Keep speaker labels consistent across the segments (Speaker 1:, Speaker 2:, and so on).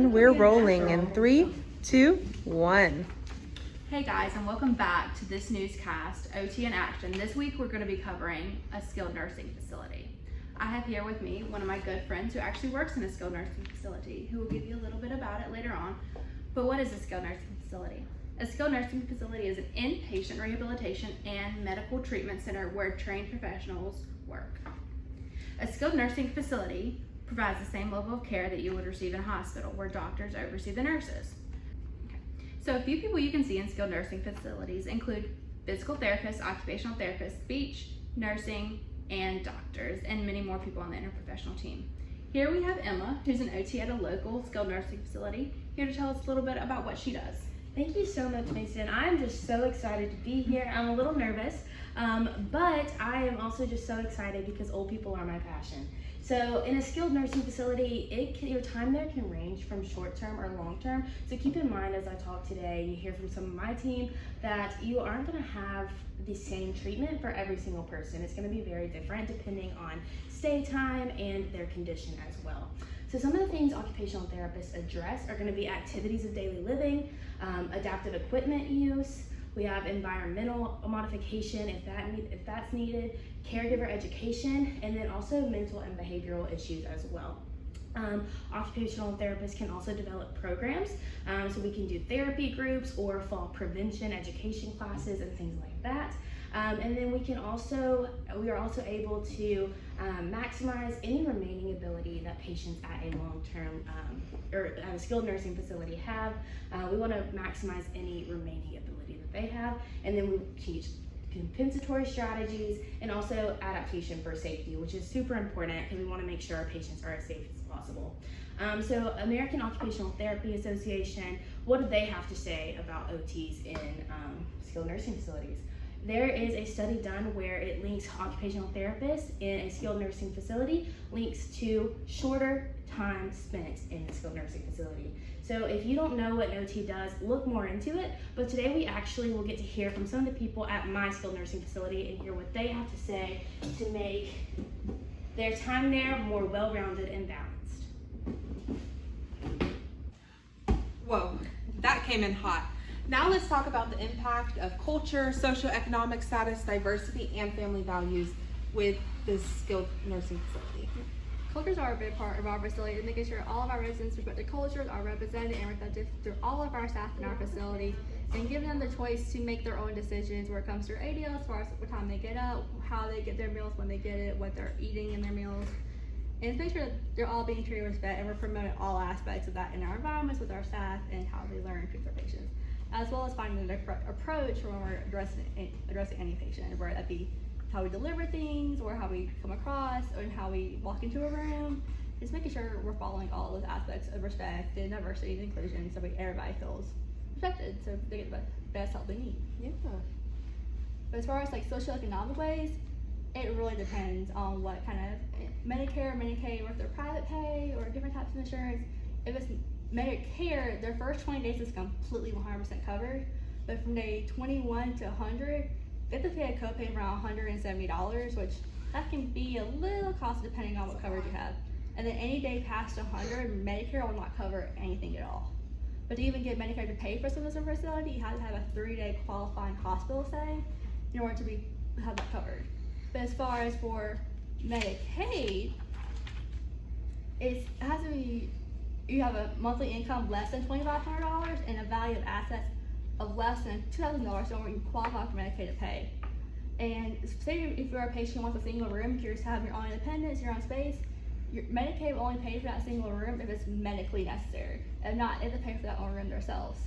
Speaker 1: And we're rolling in 3, 2, 1.
Speaker 2: Hey guys, and welcome back to this newscast, OT in Action. This week we're going to be covering a skilled nursing facility. I have here with me one of my good friends who actually works in a skilled nursing facility, who will give you a little bit about it later on. But what is a skilled nursing facility? A skilled nursing facility is an inpatient rehabilitation and medical treatment center where trained professionals work. A skilled nursing facility provides the same level of care that you would receive in a hospital, where doctors oversee the nurses. So a few people you can see in skilled nursing facilities include physical therapists, occupational therapists, speech, nursing, and doctors, and many more people on the interprofessional team. Here we have Emma, who's an OT at a local skilled nursing facility, here to tell us a little bit about what she does.
Speaker 3: Thank you so much, Mason. I'm just so excited to be here. I'm a little nervous, but I am also just so excited because old people are my passion. So in a skilled nursing facility, your time there can range from short-term or long-term. So keep in mind as I talk today, you hear from some of my team that you aren't going to have the same treatment for every single person. It's going to be very different depending on stay time and their condition as well. So some of the things occupational therapists address are going to be activities of daily living, adaptive equipment use. We have environmental modification if that's needed, caregiver education, and then also mental and behavioral issues as well. Occupational therapists can also develop programs, so we can do therapy groups or fall prevention education classes and things like that. And then we are also able to maximize any remaining ability that patients at a long-term or at a skilled nursing facility have. We want to maximize any remaining ability that they have, and then we teach compensatory strategies and also adaptation for safety, which is super important because we want to make sure our patients are as safe as possible. So American Occupational Therapy Association, what do they have to say about OTs in skilled nursing facilities? There is a study done where it links occupational therapists in a skilled nursing facility links to shorter time spent in the skilled nursing facility. So if you don't know what an OT does, look more into it. But today we actually will get to hear from some of the people at my skilled nursing facility and hear what they have to say to make their time there more well-rounded and balanced.
Speaker 1: Whoa, that came in hot. Now let's talk about the impact of culture, socioeconomic status, diversity, and family values with this skilled nursing facility.
Speaker 4: Cultures are a big part of our facility, and making sure all of our residents' respective cultures are represented and reflected through all of our staff in our facility, and giving them the choice to make their own decisions where it comes to ADL, as far as what time they get up, how they get their meals when they get it, what they're eating in their meals, and make sure that they're all being treated with respect, and we're promoting all aspects of that in our environments with our staff and how they learn and treat their patients, as well as finding the correct approach when we're addressing any patient, whether that be how we deliver things or how we come across or how we walk into a room. Just making sure we're following all those aspects of respect and diversity and inclusion so everybody feels respected so they get the best help they need.
Speaker 1: Yeah.
Speaker 4: But as far as like socioeconomic ways, it really depends on what kind of Medicare, Medicaid, or if they're private pay or different types of insurance. If it's Medicare, their first 20 days is completely 100% covered, but from day 21 to 100, they have to pay a copay of around $170, which that can be a little costly depending on what coverage you have. And then any day past 100, Medicare will not cover anything at all. But to even get Medicare to pay for some of this facility, you have to have a 3-day qualifying hospital stay in order to have that covered. But as far as for Medicaid, it has to be, you have a monthly income less than $2,500 and a value of assets of less than $2,000, so you qualify for Medicaid to pay. And say if you're a patient who wants a single room, you're just having your own independence, your own space, your Medicaid will only pay for that single room if it's medically necessary. If not, they have to pay for that own room themselves.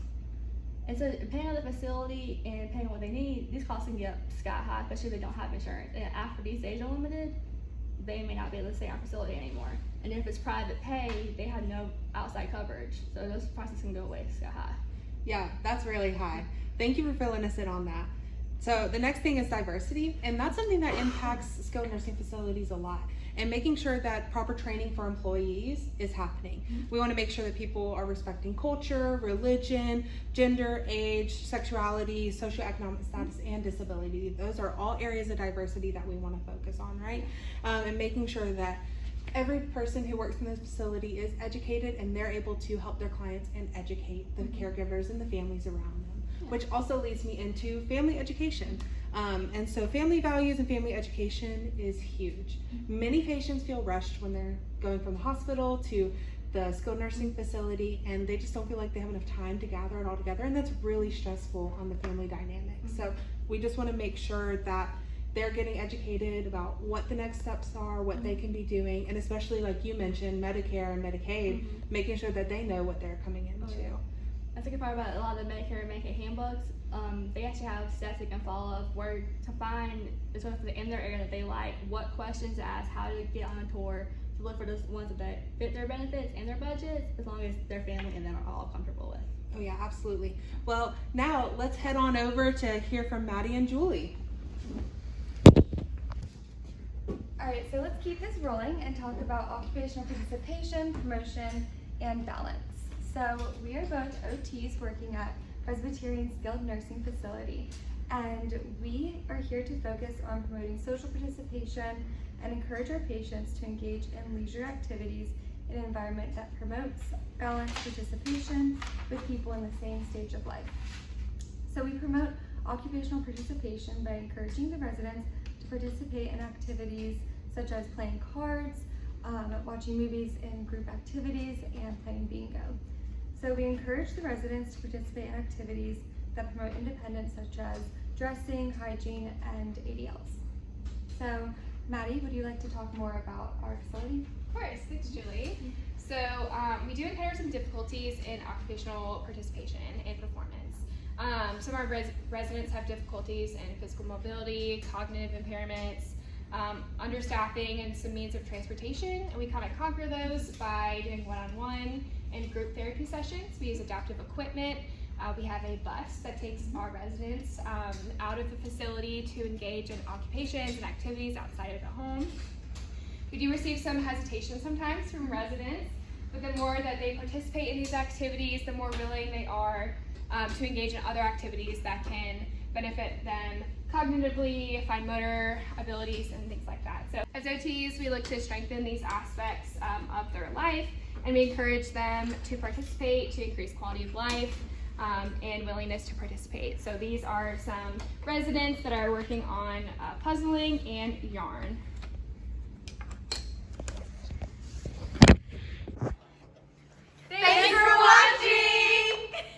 Speaker 4: And so depending on the facility and depending on what they need, these costs can get sky high, especially if they don't have insurance. And after these days are limited, they may not be able to stay in our facility anymore. And if it's private pay, they have no outside coverage. So those prices can go way sky high.
Speaker 1: Yeah, that's really high. Thank you for filling us in on that. So the next thing is diversity, and that's something that impacts skilled nursing facilities a lot, and making sure that proper training for employees is happening. We want to make sure that people are respecting culture, religion, gender, age, sexuality, socioeconomic status, and disability. Those are all areas of diversity that we want to focus on, right? And making sure that every person who works in this facility is educated, and they're able to help their clients and educate the caregivers and the families around them, which also leads me into family education. And so family values and family education is huge. Many patients feel rushed when they're going from the hospital to the skilled nursing facility, and they just don't feel like they have enough time to gather it all together, and that's really stressful on the family dynamic. So we just want to make sure that they're getting educated about what the next steps are, what they can be doing, and especially like you mentioned, Medicare and Medicaid, making sure that they know what they're coming into.
Speaker 4: That's a good part about a lot of the Medicare and Medicaid handbooks. They actually have steps they can follow of where to find the sort of in their area that they like, what questions to ask, how to get on a tour, to look for those ones that fit their benefits and their budgets, as long as their family and them are all comfortable with.
Speaker 1: Oh yeah, absolutely. Well, now let's head on over to hear from Maddie and Julie.
Speaker 5: Alright, so let's keep this rolling and talk about occupational participation, promotion, and balance. So we are both OTs working at Presbyterian Skilled Nursing Facility, and we are here to focus on promoting social participation and encourage our patients to engage in leisure activities in an environment that promotes balanced participation with people in the same stage of life. So we promote occupational participation by encouraging the residents to participate in activities such as playing cards, watching movies in group activities, and playing bingo. So we encourage the residents to participate in activities that promote independence, such as dressing, hygiene, and ADLs. So Maddie, would you like to talk more about our facility?
Speaker 6: Of course, thanks Julie. So we do encounter some difficulties in occupational participation and performance. Some of our residents have difficulties in physical mobility, cognitive impairments, understaffing, and some means of transportation, and we kind of conquer those by doing one-on-one and group therapy sessions. We use adaptive equipment. We have a bus that takes our residents out of the facility to engage in occupations and activities outside of the home. We do receive some hesitation sometimes from residents, but the more that they participate in these activities, the more willing they are to engage in other activities that can benefit them cognitively, fine motor abilities, and things like that. So as OTs, we look to strengthen these aspects of their life, and we encourage them to participate to increase quality of life and willingness to participate. So these are some residents that are working on puzzling and yarn.